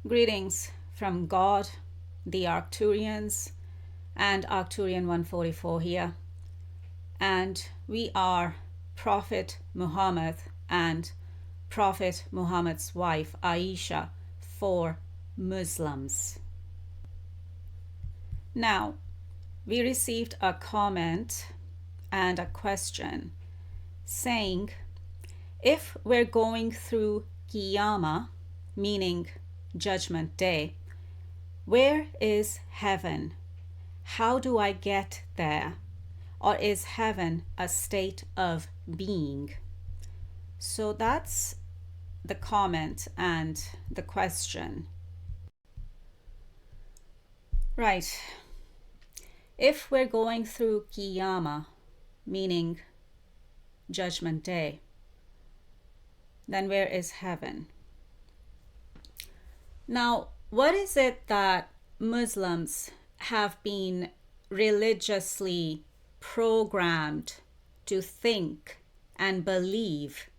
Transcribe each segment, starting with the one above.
Greetings from God, the Arcturians, and Arcturian 144 here. And we are Prophet Muhammad and Prophet Muhammad's wife Aisha for Muslims. Now, we received a comment and a question saying, if we're going through Qiyamah, meaning Judgment Day, where is heaven? How do I get there? Or is heaven a state of being? So that's the comment and the question. Right. If we're going through Qiyamah, meaning Judgment Day, then where is heaven? Now, what is it that Muslims have been religiously programmed to think and believe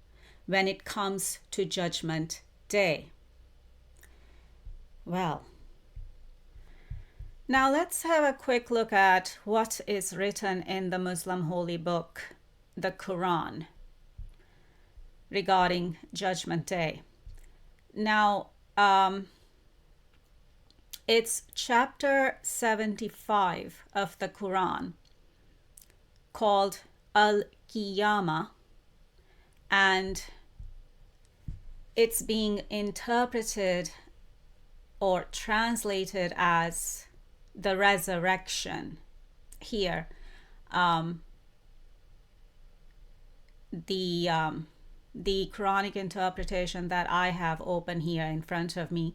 when it comes to Judgment Day? Well, now let's have a quick look at what is written in the Muslim holy book, the Quran, regarding Judgment Day. Now, it's chapter 75 of the Quran called Al-Qiyamah, and it's being interpreted or translated as the resurrection here. The Quranic interpretation that I have open here in front of me,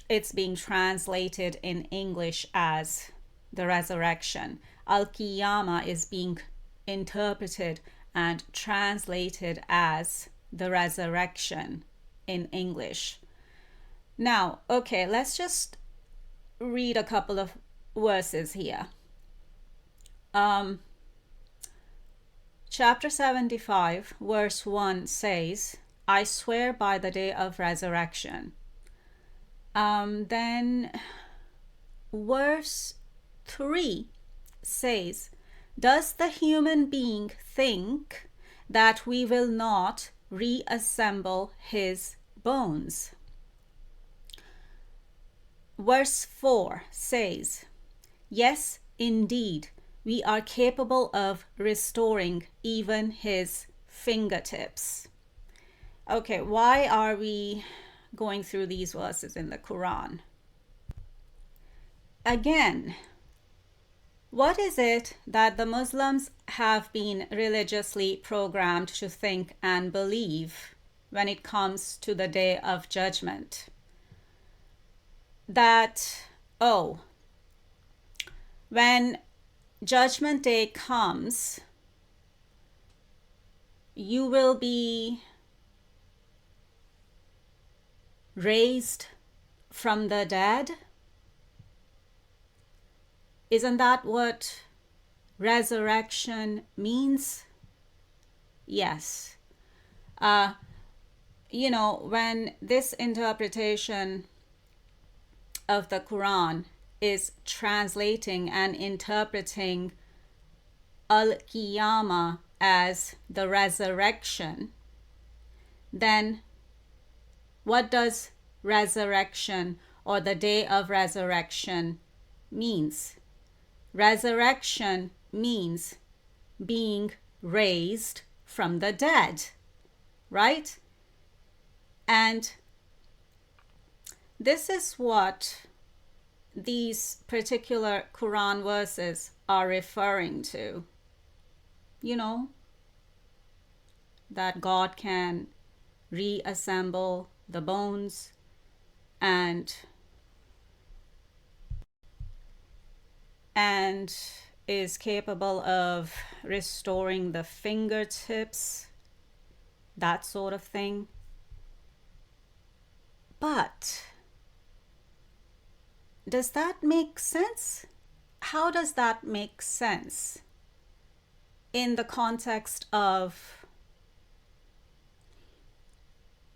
it's being translated in English as the resurrection. Al-Qiyamah is being interpreted and translated as the resurrection in English. Now, okay, let's just read a couple of verses here. Chapter 75, verse 1 says, I swear by the day of resurrection. Then verse 3 says, does the human being think that we will not reassemble his bones? Verse 4 says, yes, indeed, we are capable of restoring even his fingertips. Okay, why are we going through these verses in the Quran? Again, what is it that the Muslims have been religiously programmed to think and believe when it comes to the Day of Judgment? That, when Judgment Day comes, you will be raised from the dead? Isn't that what resurrection means? Yes. When this interpretation of the Quran is translating and interpreting Al-Qiyamah as the resurrection, then what does resurrection or the day of resurrection means? Resurrection means being raised from the dead, right? And this is what these particular Quran verses are referring to. That God can reassemble the bones and is capable of restoring the fingertips, that sort of thing. But does that make sense? How does that make sense in the context of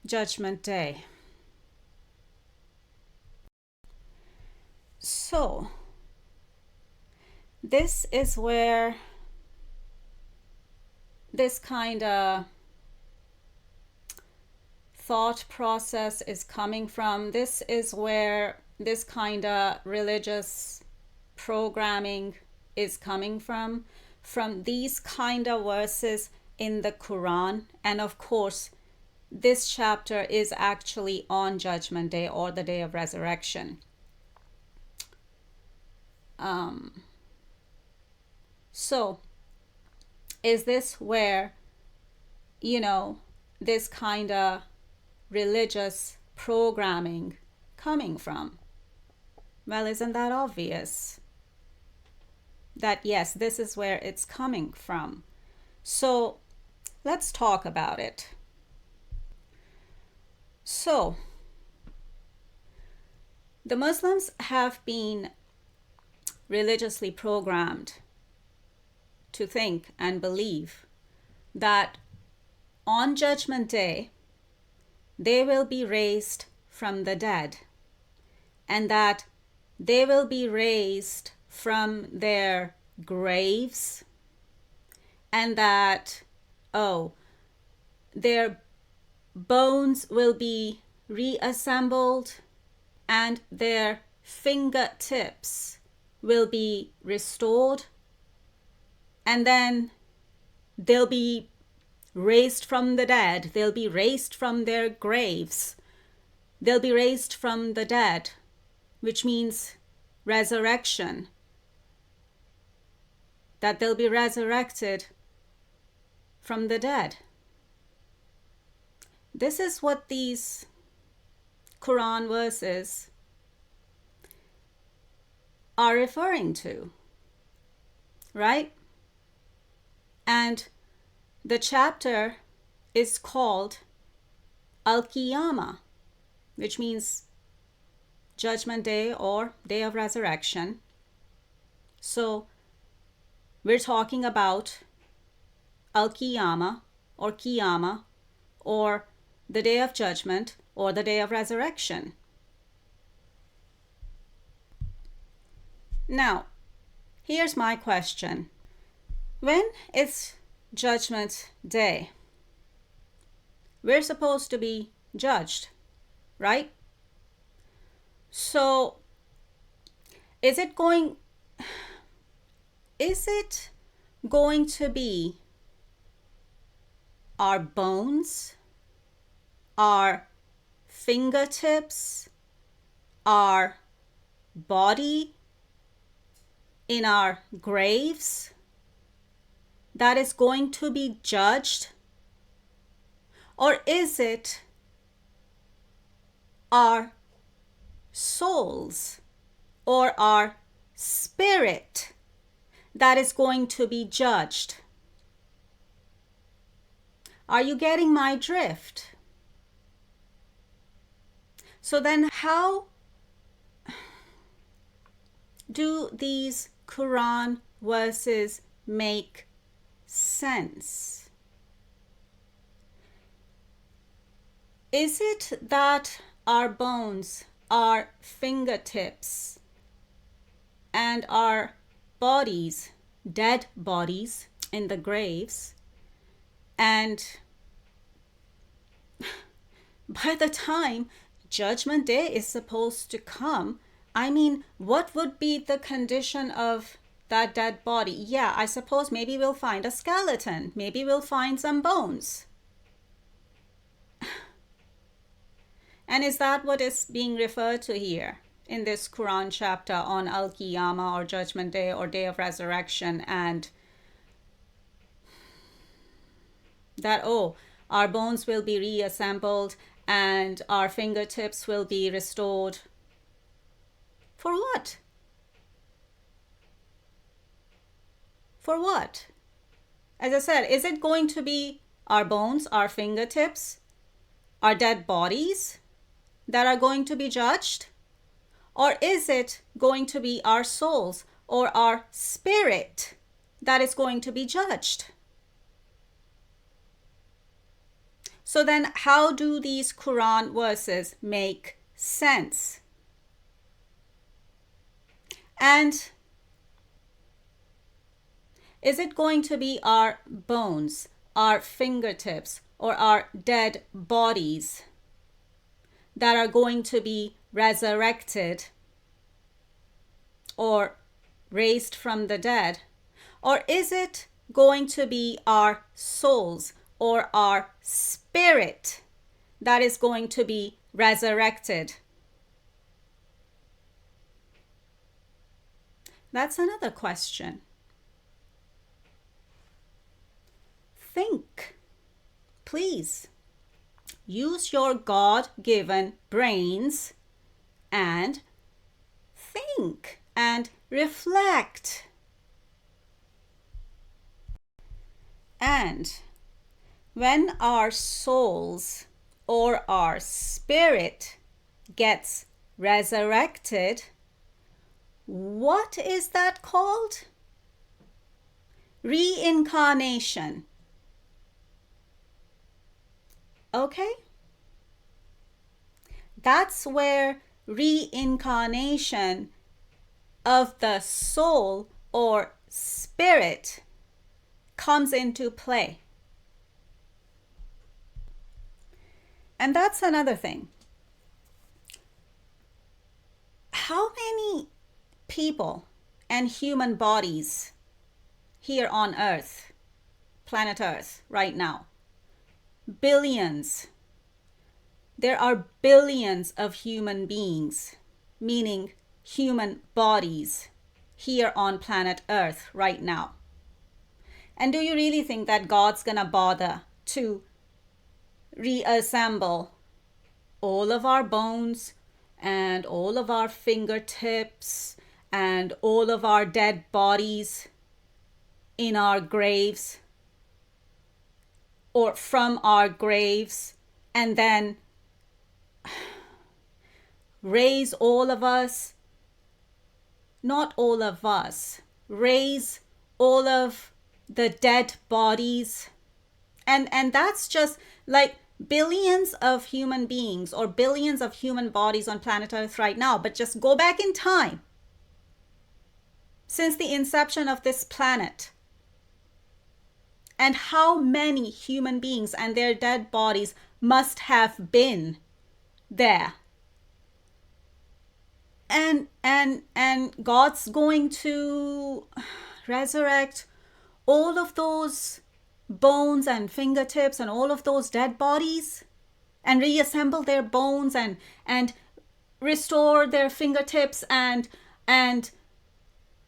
Judgment Day? So, this is where this kind of thought process is coming from. This is where this kind of religious programming is coming from these kind of verses in the Quran. And of course, this chapter is actually on Judgment Day or the day of resurrection. So is this where, this kind of religious programming coming from? Well, isn't that obvious? That yes, this is where it's coming from. So let's talk about it. So the Muslims have been religiously programmed to think and believe that on Judgment Day they will be raised from the dead, and that they will be raised from their graves, and that, their bones will be reassembled and their fingertips will be restored, and then they'll be raised from the dead. They'll be raised from their graves. They'll be raised from the dead, which means resurrection. That they'll be resurrected from the dead. This is what these Quran verses are referring to, right? And the chapter is called Al-Qiyamah, which means Judgment Day or Day of Resurrection. So we're talking about Al-Qiyamah or Qiyamah, or the Day of Judgment or the Day of Resurrection. Now, here's my question. When it's Judgment Day, we're supposed to be judged, right? So, is it going to be our bones, our fingertips, our body in our graves that is going to be judged? Or is it our souls or our spirit that is going to be judged? Are you getting my drift? So then how do these Quran verses make sense? Is it that our bones, our fingertips, and our bodies, dead bodies in the graves, and by the time Judgment Day is supposed to come, I mean, what would be the condition of that dead body? Yeah, I suppose maybe we'll find a skeleton. Maybe we'll find some bones. And is that what is being referred to here in this Quran chapter on Al-Qiyamah or Judgment Day or Day of Resurrection, and that, our bones will be reassembled and our fingertips will be restored? For what? For what? As I said, is it going to be our bones, our fingertips, our dead bodies that are going to be judged? Or is it going to be our souls or our spirit that is going to be judged? So then how do these Quran verses make sense? And is it going to be our bones, our fingertips, or our dead bodies that are going to be resurrected or raised from the dead? Or is it going to be our souls or our spirit that is going to be resurrected? That's another question. Think. Please use your God-given brains and think and reflect. And when our souls or our spirit gets resurrected, what is that called? Reincarnation. Okay? That's where reincarnation of the soul or spirit comes into play. And that's another thing. How many people and human bodies here on Earth, planet Earth, right now? Billions. There are billions of human beings, meaning human bodies, here on planet Earth right now. And do you really think that God's gonna bother to reassemble all of our bones and all of our fingertips and all of our dead bodies in our graves or from our graves, and then raise all of us? Not all of us. Raise all of the dead bodies. And that's just like billions of human beings or billions of human bodies on planet Earth right now. But just go back in time. Since the inception of this planet. And how many human beings and their dead bodies must have been there. And God's going to resurrect all of those bones and fingertips and all of those dead bodies and reassemble their bones and restore their fingertips and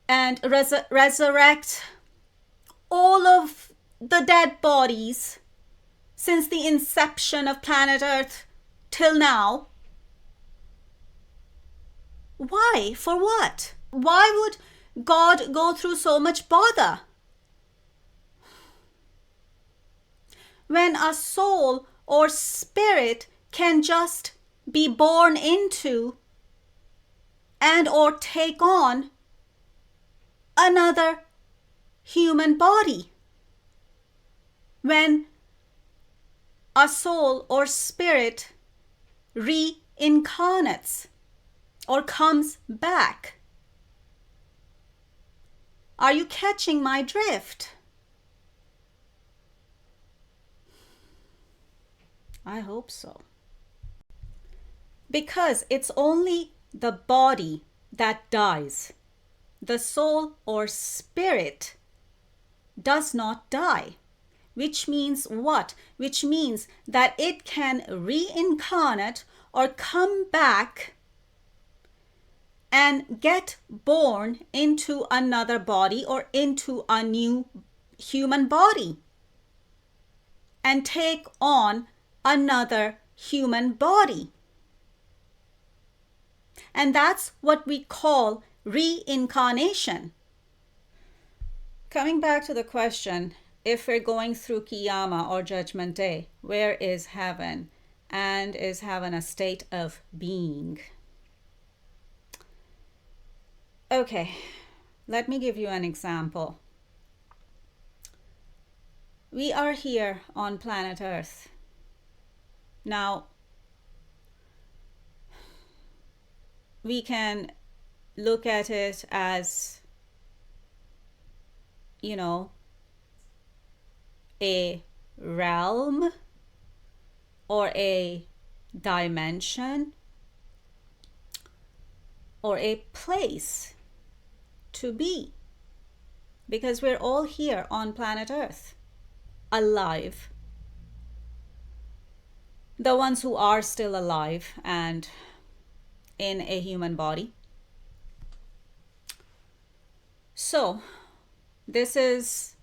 resurrect all of the dead bodies since the inception of planet Earth till now. Why? For what? Why would God go through so much bother? When a soul or spirit can just be born into and or take on another human body. When a soul or spirit reincarnates or comes back. Are you catching my drift? I hope so. Because it's only the body that dies. The soul or spirit does not die. Which means what? Which means that it can reincarnate or come back and get born into another body or into a new human body and take on another human body. And that's what we call reincarnation. Coming back to the question, if we're going through Qiyamah or Judgment Day, where is heaven? And is heaven a state of being? Okay, let me give you an example. We are here on planet Earth. Now, we can look at it as, a realm or a dimension or a place to be, because we're all here on planet Earth, alive. The ones who are still alive and in a human body. So, this is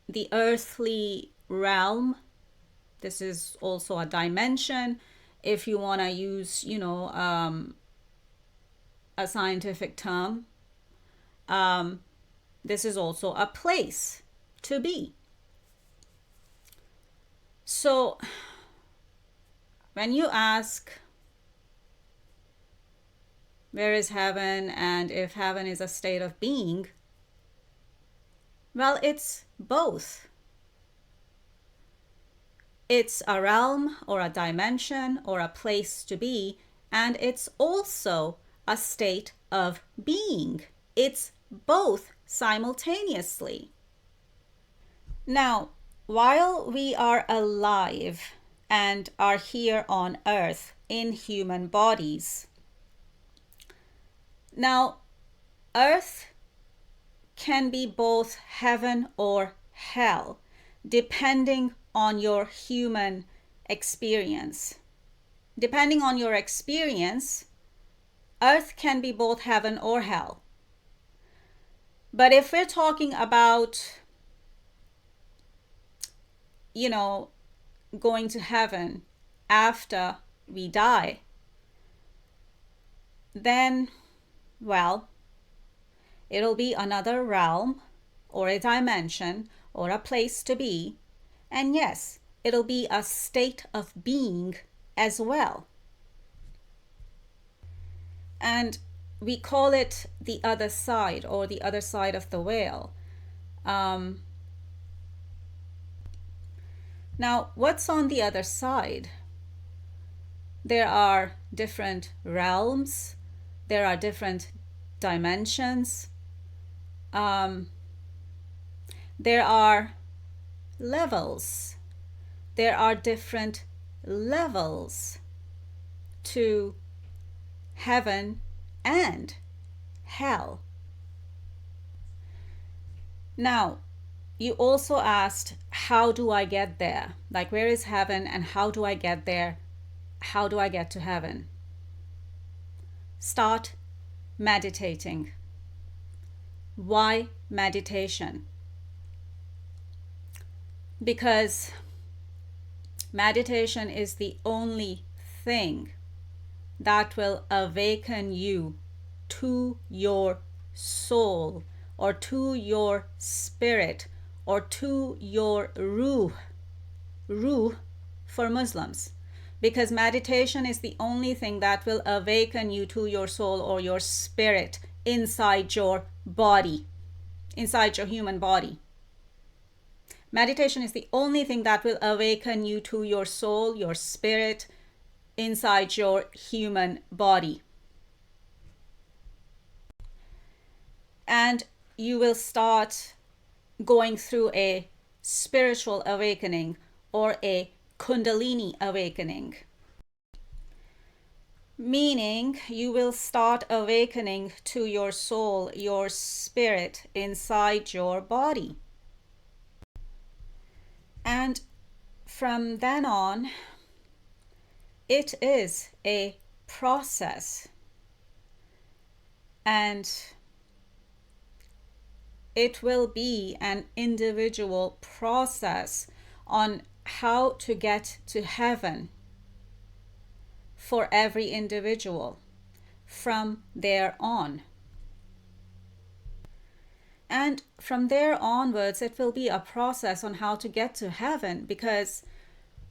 the earthly realm. This is also a dimension. If you want to use, a scientific term, this is also a place to be. So, when you ask, where is heaven, and if heaven is a state of being, well, it's both. It's a realm or a dimension or a place to be, and it's also a state of being. It's both simultaneously. Now, while we are alive and are here on Earth in human bodies, now, Earth can be both heaven or hell, depending on your human experience. Depending on your experience, Earth can be both heaven or hell. But if we're talking about, going to heaven after we die, then, well, it'll be another realm or a dimension or a place to be. And yes, it'll be a state of being as well. And we call it the other side, or the other side of the veil. Now, what's on the other side? There are different realms. There are different dimensions. There are levels. There are different levels to heaven and hell. Now, you also asked, how do I get there? Like, where is heaven and how do I get there? How do I get to heaven? Start meditating. Why meditation? Because meditation is the only thing that will awaken you to your soul, or to your spirit, or to your ruh for Muslims. Because meditation is the only thing that will awaken you to your soul or your spirit inside your body, inside your human body. Meditation is the only thing that will awaken you to your soul, your spirit, inside your human body. And you will start going through a spiritual awakening or a Kundalini awakening. Meaning you will start awakening to your soul, your spirit inside your body. And from then on, it is a process. And it will be an individual process on how to get to heaven for every individual from there on. And from there onwards, it will be a process on how to get to heaven, because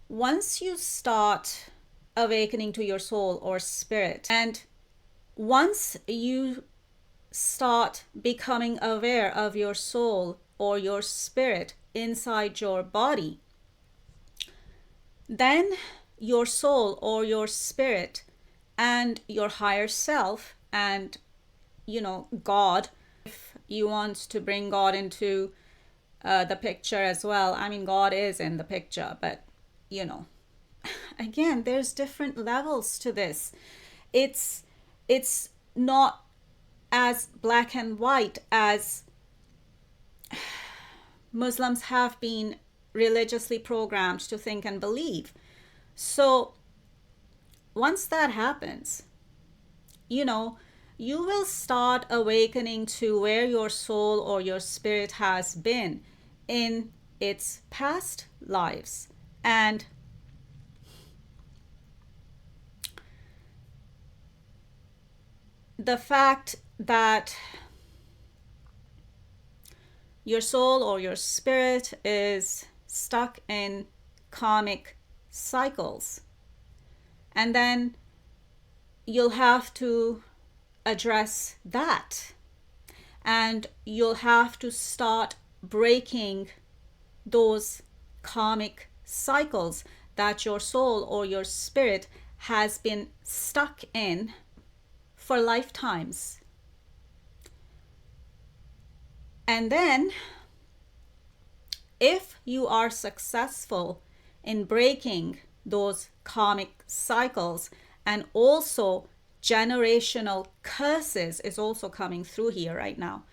once you start awakening to your soul or spirit, and once you start becoming aware of your soul or your spirit inside your body, then your soul or your spirit and your higher self and God, if you want to bring God into the picture as well, I mean, God is in the picture, but again, there's different levels to this. It's not as black and white as Muslims have been religiously programmed to think and believe. So once that happens, you will start awakening to where your soul or your spirit has been in its past lives. And the fact that your soul or your spirit is stuck in karmic cycles, and then you'll have to address that, and you'll have to start breaking those karmic cycles that your soul or your spirit has been stuck in for lifetimes. And then if you are successful in breaking those karmic cycles, and also generational curses is also coming through here right now.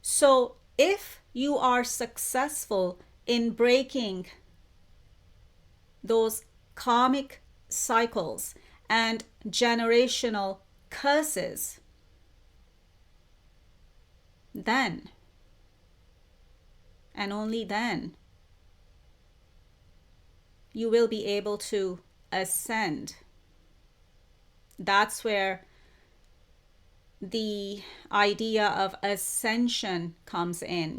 So if you are successful in breaking those karmic cycles and generational curses, then and only then you will be able to ascend. That's where the idea of ascension comes in.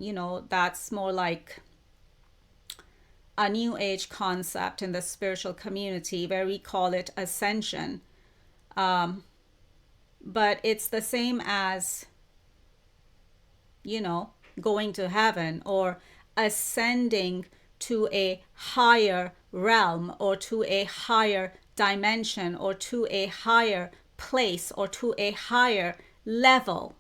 That's more like a new age concept in the spiritual community, where we call it ascension. But it's the same as, going to heaven or ascending to a higher realm or to a higher dimension or to a higher place or to a higher level.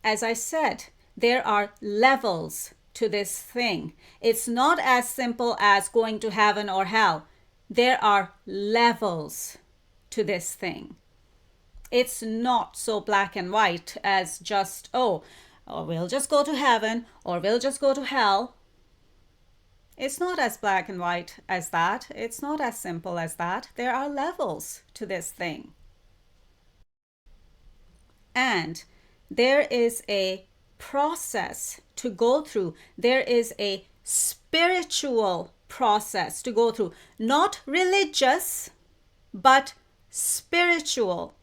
As I said, there are levels to this thing. It's not as simple as going to heaven or hell. There are levels to this thing. It's not so black and white as just, or we'll just go to heaven or we'll just go to hell. It's not as black and white as that. It's not as simple as that. There are levels to this thing. And there is a process to go through. There is a spiritual process to go through. Not religious, but spiritual.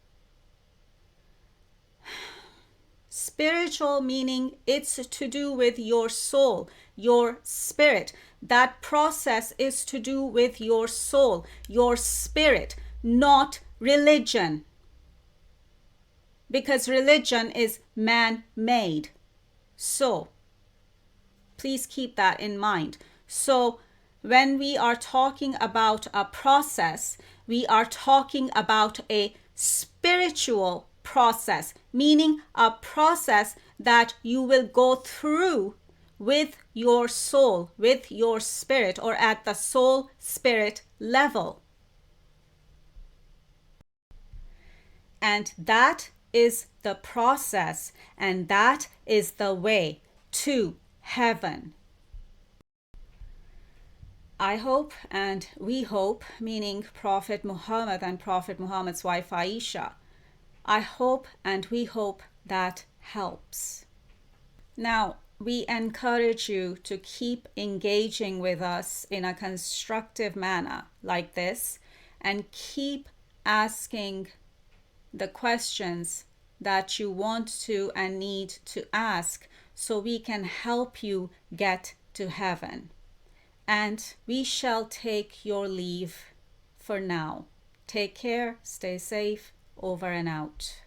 Spiritual meaning it's to do with your soul, your spirit. That process is to do with your soul, your spirit, not religion. Because religion is man-made. So, please keep that in mind. So, when we are talking about a process, we are talking about a spiritual process, meaning a process that you will go through with your soul, with your spirit, or at the soul spirit level. And that is the process, and that is the way to heaven. I hope and we hope, meaning Prophet Muhammad and Prophet Muhammad's wife Aisha, I hope and we hope that helps. Now, we encourage you to keep engaging with us in a constructive manner like this, and keep asking the questions that you want to and need to ask, so we can help you get to heaven. And we shall take your leave for now. Take care, stay safe, over and out.